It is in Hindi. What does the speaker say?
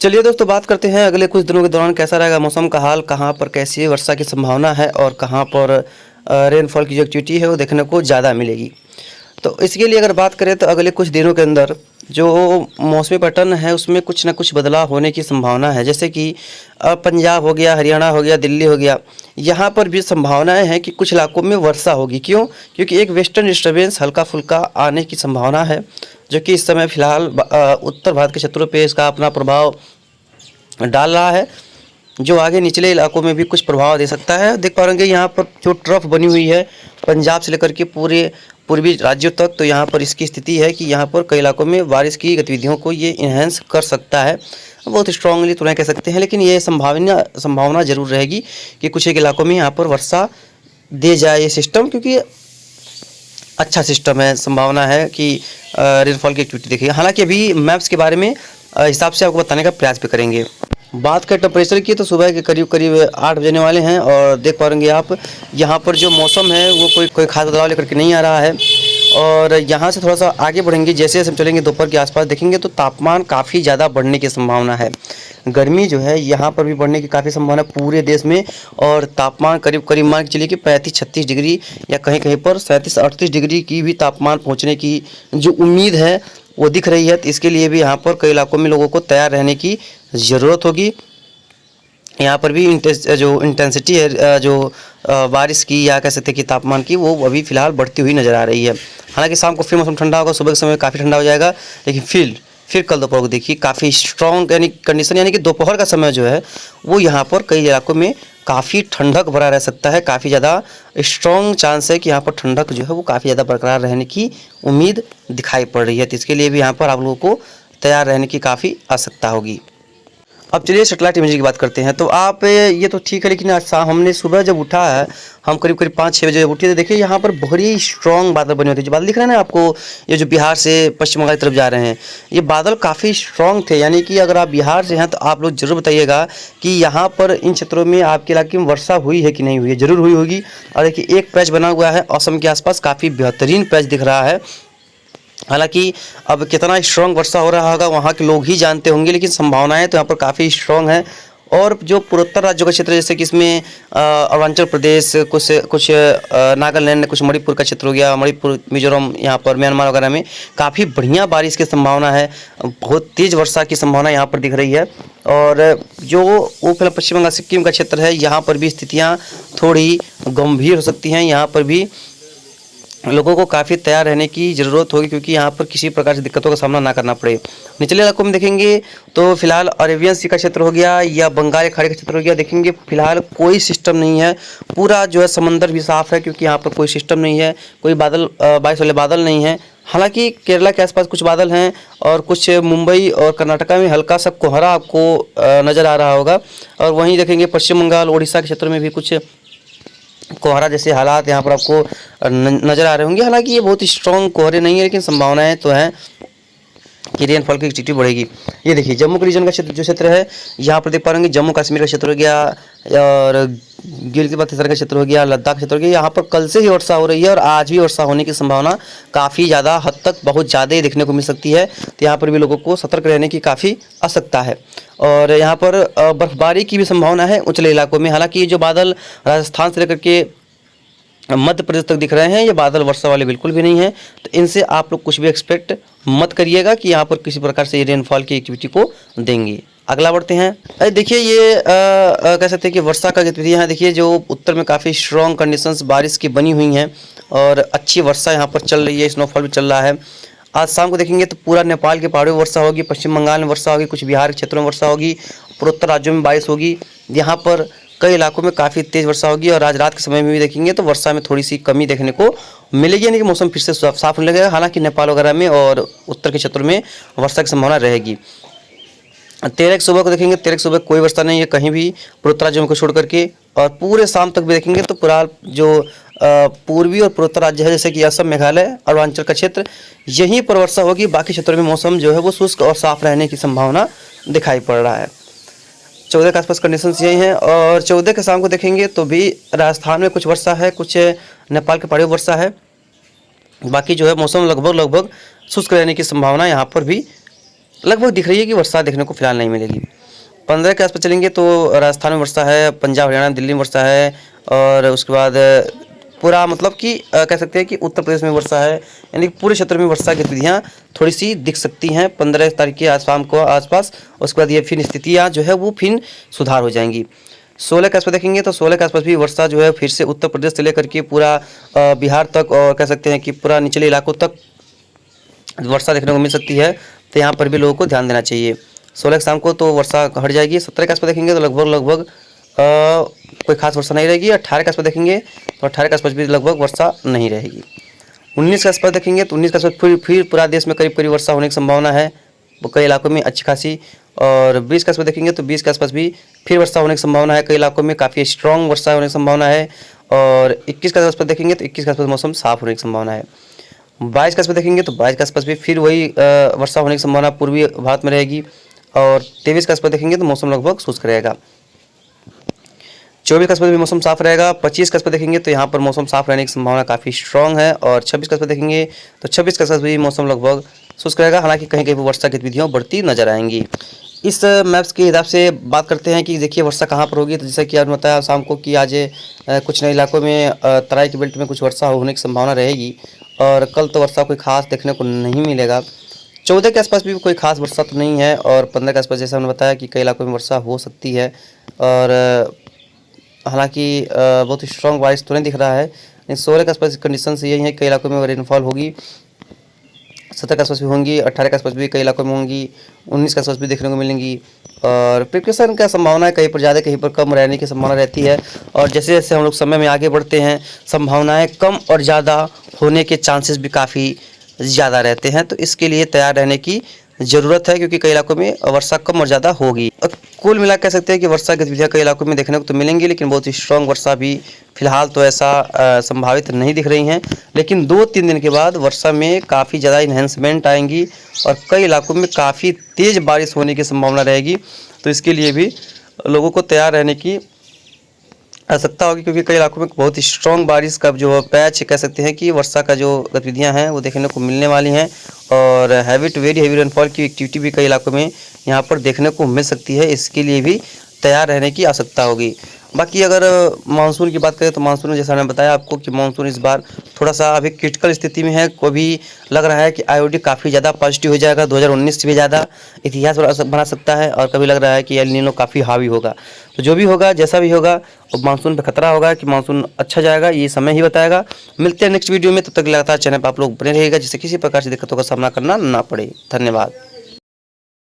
चलिए दोस्तों, बात करते हैं अगले कुछ दिनों के दौरान कैसा रहेगा मौसम का हाल, कहाँ पर कैसी वर्षा की संभावना है और कहाँ पर रेनफॉल की जो एक्टिविटी है वो देखने को ज़्यादा मिलेगी। तो इसके लिए अगर बात करें तो अगले कुछ दिनों के अंदर जो मौसमी पैटर्न है उसमें कुछ ना कुछ बदलाव होने की संभावना है। जैसे कि पंजाब हो गया, हरियाणा हो गया, दिल्ली हो गया, यहाँ पर भी संभावनाएं हैं कि कुछ इलाकों में वर्षा होगी। क्यों? क्योंकि एक वेस्टर्न डिस्टर्बेंस हल्का फुल्का आने की संभावना है, जो कि इस समय फ़िलहाल उत्तर भारत के क्षेत्रों पे इसका अपना प्रभाव डाल रहा है, जो आगे निचले इलाकों में भी कुछ प्रभाव दे सकता है। देख पा रहे हैं यहाँ पर जो ट्रफ बनी हुई है पंजाब से लेकर के पूरे पूर्वी राज्यों तक, तो यहाँ पर इसकी स्थिति है कि यहाँ पर कई इलाकों में बारिश की गतिविधियों को ये इन्हेंस कर सकता है। बहुत स्ट्रांगली तो नहीं कह सकते हैं, लेकिन ये संभावना ज़रूर रहेगी कि कुछ एक इलाकों में यहाँ पर वर्षा दे जाए ये सिस्टम, क्योंकि अच्छा सिस्टम है। संभावना है कि रेनफॉल की एक्टिविटी देखिए। हालांकि अभी मैप्स के बारे में हिसाब से आपको बताने का प्रयास भी करेंगे। बात करें टेम्परेचर की तो सुबह के करीब 8 बजने वाले हैं और देख पाएंगे आप यहाँ पर जो मौसम है वो कोई खास बदलाव लेकर के नहीं आ रहा है। और यहाँ से थोड़ा सा आगे बढ़ेंगे, जैसे जैसे हम चलेंगे दोपहर के आसपास देखेंगे तो तापमान काफ़ी ज़्यादा बढ़ने की संभावना है। गर्मी जो है यहाँ पर भी बढ़ने की काफ़ी संभावना है पूरे देश में, और तापमान करीब मान के चलिए कि 35-36 डिग्री या कहीं कहीं पर 37-38 डिग्री की भी तापमान पहुँचने की जो उम्मीद है वो दिख रही है। तो इसके लिए भी यहाँ पर कई इलाकों में लोगों को तैयार रहने की ज़रूरत होगी। यहाँ पर भी जो इंटेंसिटी है जो बारिश की या कह सकते हैं कि तापमान की, वो अभी फ़िलहाल बढ़ती हुई नज़र आ रही है। हालांकि शाम को फिर मौसम ठंडा होगा, सुबह के समय काफ़ी ठंडा हो जाएगा, लेकिन फिर कल दोपहर को देखिए काफ़ी स्ट्रॉन्ग यानी कंडीशन, यानी कि दोपहर का समय जो है वो यहाँ पर कई इलाकों में काफ़ी ठंडक भरा रह सकता है। काफ़ी ज़्यादा स्ट्रॉन्ग चांस है कि यहाँ पर ठंडक जो है वो काफ़ी ज़्यादा बरकरार रहने की उम्मीद दिखाई पड़ रही है। तो इसके लिए भी यहाँ पर आप लोगों को तैयार रहने की काफ़ी आवश्यकता होगी। अब चलिए सैटेलाइट इमेजिंग की बात करते हैं। तो आप ये तो ठीक है, लेकिन आज हमने सुबह जब उठा है, हम करीब 5-6 बजे उठे तो देखिए यहाँ पर बड़ी स्ट्रॉन्ग बादल बने होते हैं। जो बादल दिख रहे हैं ना आपको, ये जो बिहार से पश्चिम बंगाल की तरफ जा रहे हैं, ये बादल काफ़ी स्ट्रॉन्ग थे। यानी कि अगर आप बिहार से हैं तो आप लोग जरूर बताइएगा कि यहाँ पर इन क्षेत्रों में आपके इलाके में वर्षा हुई है कि नहीं हुई है। जरूर हुई होगी। और देखिए एक पैच बना हुआ है असम के आसपास, काफ़ी बेहतरीन पैच दिख रहा है। हालांकि अब कितना स्ट्रॉन्ग वर्षा हो रहा होगा वहाँ के लोग ही जानते होंगे, लेकिन संभावनाएं तो यहाँ पर काफ़ी स्ट्रॉन्ग है। और जो पूर्वोत्तर राज्यों का क्षेत्र, जैसे कि इसमें अरुणाचल प्रदेश, कुछ नागालैंड, कुछ मणिपुर का क्षेत्र हो गया, मणिपुर, मिजोरम, यहाँ पर म्यांमार वगैरह में काफ़ी बढ़िया बारिश की संभावना है। बहुत तेज़ वर्षा की संभावना यहाँ पर दिख रही है। और जो वो फिलहाल पश्चिम बंगाल सिक्किम का क्षेत्र है, यहाँ पर भी स्थितियाँ थोड़ी गंभीर हो सकती हैं। यहाँ पर भी लोगों को काफ़ी तैयार रहने की ज़रूरत होगी, क्योंकि यहाँ पर किसी प्रकार से दिक्कतों का सामना ना करना पड़े। निचले इलाकों में देखेंगे तो फिलहाल अरेबियन सी का क्षेत्र हो गया या बंगाल खाड़ी का क्षेत्र हो गया, देखेंगे फिलहाल कोई सिस्टम नहीं है। पूरा जो है समंदर भी साफ़ है, क्योंकि यहाँ पर कोई सिस्टम नहीं है, कोई बादल बारिश वाले बादल नहीं है। हालांकि केरला के आसपास कुछ बादल हैं और कुछ मुंबई और कर्नाटका में हल्का सा कोहरा आपको नज़र आ रहा होगा। और वहीं देखेंगे पश्चिम बंगाल, उड़ीसा के क्षेत्र में भी कुछ कोहरा जैसे हालात यहाँ पर आपको नज़र आ रहे होंगे। हालांकि ये बहुत ही स्ट्रॉन्ग कोहरे नहीं है, लेकिन संभावनाएं तो हैं कि रेनफॉल की एक्टिविटी बढ़ेगी। ये देखिए जम्मू के रीजन का क्षेत्र है, यहाँ पर देख पा रहे हैं जम्मू कश्मीर का क्षेत्र हो गया और गिलगित बाल्टिस्तान का क्षेत्र हो गया, लद्दाख क्षेत्र हो गया। यहाँ पर कल से ही वर्षा हो रही है और आज भी वर्षा होने की संभावना काफ़ी ज़्यादा हद तक बहुत ज़्यादा ही देखने को मिल सकती है। तो यहाँ पर भी लोगों को सतर्क रहने की काफ़ी आवश्यकता है। और यहाँ पर बर्फबारी की भी संभावना है उंचले इलाकों में। हालांकि ये जो बादल राजस्थान से लेकर के मध्य प्रदेश तक दिख रहे हैं, ये बादल वर्षा वाले बिल्कुल भी नहीं है। तो इनसे आप लोग कुछ भी एक्सपेक्ट मत करिएगा कि यहाँ पर किसी प्रकार से ये रेनफॉल की एक्टिविटी को देंगे। अगला बढ़ते हैं। अरे देखिए ये कह सकते हैं कि वर्षा का गतिविधि यहाँ देखिए जो उत्तर में काफ़ी स्ट्रॉन्ग कंडीशंस बारिश की बनी हुई हैं और अच्छी वर्षा यहाँ पर चल रही है, स्नोफॉल भी चल रहा है। आज शाम को देखेंगे तो पूरा नेपाल के पहाड़ों में वर्षा होगी, पश्चिम बंगाल में वर्षा होगी, कुछ बिहार के क्षेत्रों में वर्षा होगी, पूर्वोत्तर राज्यों में बारिश होगी। यहाँ पर कई इलाकों में काफ़ी तेज़ वर्षा होगी और आज रात के समय में भी देखेंगे तो वर्षा में थोड़ी सी कमी देखने को मिलेगी, यानी कि मौसम फिर से साफ होने लगेगा। हालांकि नेपाल वगैरह में और उत्तर के क्षेत्रों में वर्षा की संभावना रहेगी। 13 सुबह को देखेंगे, 13 सुबह कोई वर्षा नहीं है कहीं भी पूर्वोत्तर राज्यों को छोड़ करके। और पूरे शाम तक भी देखेंगे तो पूरा जो पूर्वी और पूर्वोत्तर राज्य है, जैसे कि असम, मेघालय, अरुणाचल का क्षेत्र, यहीं पर वर्षा होगी। बाकी क्षेत्रों में मौसम जो है वो शुष्क और साफ रहने की संभावना दिखाई पड़ रहा है। 14 के आसपास कंडीशंस यही हैं। और 14 के शाम को देखेंगे तो भी राजस्थान में कुछ वर्षा है, कुछ नेपाल के पहाड़ियों में वर्षा है। बाकी जो है मौसम लगभग शुष्क रहने की संभावना यहाँ पर भी लगभग दिख रही है कि वर्षा देखने को फिलहाल नहीं मिलेगी। 15 के आसपास चलेंगे तो राजस्थान में वर्षा है, पंजाब हरियाणा दिल्ली में वर्षा है, और उसके बाद पूरा मतलब कि कह सकते हैं कि उत्तर प्रदेश में वर्षा है, यानी कि पूरे क्षेत्र में वर्षा की गतिविधियाँ थोड़ी सी दिख सकती हैं 15 तारीख के आज शाम को आसपास। उसके बाद ये फिर स्थितियाँ जो है वो फिर सुधार हो जाएंगी। 16 के आसपास देखेंगे तो 16 के आसपास भी वर्षा जो है फिर से उत्तर प्रदेश से लेकर के पूरा बिहार तक, और कह सकते हैं कि पूरा निचले इलाकों तक वर्षा देखने को मिल सकती है। तो यहाँ पर भी लोगों को ध्यान देना चाहिए। 16 की शाम को तो वर्षा हट जाएगी। 17 के आसपास देखेंगे तो लगभग कोई खास वर्षा नहीं रहेगी। 18 के आसपास देखेंगे तो 18 के आसपास भी लगभग वर्षा नहीं रहेगी। 19 के आसपास देखेंगे तो 19 के आसपास फिर पूरा देश में करीब वर्षा होने की संभावना है, वो कई इलाकों में अच्छी खासी। और 20 के आसपास देखेंगे तो 20 के आसपास भी फिर वर्षा होने की संभावना है, कई इलाकों में काफ़ी स्ट्रॉन्ग वर्षा होने की संभावना है। और 21 के आसपास देखेंगे तो 21 के आसपास मौसम साफ होने की संभावना है। 22 के आसपास देखेंगे तो 22 के आसपास भी फिर वही वर्षा होने की संभावना पूर्वी भारत में रहेगी। और 23 के आसपास देखेंगे तो मौसम लगभग शुष्क रहेगा। 24 के आसपास भी मौसम साफ रहेगा। 25 के आसपास देखेंगे तो यहाँ पर मौसम साफ रहने की संभावना काफ़ी स्ट्रॉन्ग है। और 26 के आसपास देखेंगे तो 26 के आसपास भी मौसम लगभग शुष्क रहेगा, हालांकि कहीं कहीं वर्षा की गतिविधियाँ बढ़ती नजर आएंगी। इस मैप्स के हिसाब से बात करते हैं कि देखिए वर्षा कहाँ पर होगी। तो जैसा कि आपने बताया शाम को कि आज कुछ नए इलाकों में तराई के बेल्ट में कुछ वर्षा होने की संभावना रहेगी, और कल तो वर्षा कोई खास देखने को नहीं मिलेगा। 14 के आसपास भी कोई खास वर्षा तो नहीं है, और 15 के आसपास जैसा हमने बताया कि कई इलाकों में वर्षा हो सकती है। और हालांकि बहुत ही स्ट्रॉन्ग बारिश तो नहीं दिख रहा है। 16 के आसपास कंडीशन से यही है, कई इलाकों में रेनफॉल होगी। 17 के आसपास भी होंगी, 18 के आसपास भी कई इलाकों में होंगी, 19 के आसपास भी देखने को मिलेंगी। और प्रिपरेशन का संभावना है, कहीं पर ज़्यादा कहीं पर कम रहने की संभावना रहती है। और जैसे जैसे हम लोग समय में आगे बढ़ते हैं, संभावनाएं कम और ज़्यादा होने के चांसेस भी काफ़ी ज़्यादा रहते हैं। तो इसके लिए तैयार रहने की ज़रूरत है, क्योंकि कई इलाकों में वर्षा कम और ज़्यादा होगी। कुल मिला कह सकते हैं कि वर्षा गतिविधियाँ कई इलाकों में देखने को तो मिलेंगी, लेकिन बहुत ही स्ट्रॉन्ग वर्षा भी फिलहाल तो ऐसा संभावित नहीं दिख रही हैं। लेकिन 2-3 दिन के बाद वर्षा में काफ़ी ज़्यादा इन्हेंसमेंट आएंगी, और कई इलाकों में काफ़ी तेज़ बारिश होने की संभावना रहेगी। तो इसके लिए भी लोगों को तैयार रहने की आवश्यकता होगी, क्योंकि कई इलाकों में बहुत ही स्ट्रॉन्ग बारिश का जो पैच कह सकते हैं कि वर्षा का जो गतिविधियां हैं वो देखने को मिलने वाली हैं। और heavy to very heavy rainfall की एक्टिविटी भी कई इलाकों में यहाँ पर देखने को मिल सकती है। इसके लिए भी तैयार रहने की आवश्यकता होगी। बाकी अगर मानसून की बात करें तो मानसून में जैसा मैंने बताया आपको कि मानसून इस बार थोड़ा सा अभी क्रिटिकल स्थिति में है। कभी लग रहा है कि आईओडी काफ़ी ज़्यादा पॉजिटिव हो जाएगा, 2019 से भी ज़्यादा इतिहास बना सकता है, और कभी लग रहा है कि एल नीनो काफ़ी हावी होगा। तो जो भी होगा, जैसा भी होगा, वो मानसून पर खतरा होगा कि मानसून अच्छा जाएगा, ये समय ही बताएगा। मिलते हैं नेक्स्ट वीडियो में, तब तक लगातार चैनल पर आप लोग बने रहिएगा, जिससे किसी प्रकार से दिक्कतों का सामना करना ना पड़े। धन्यवाद।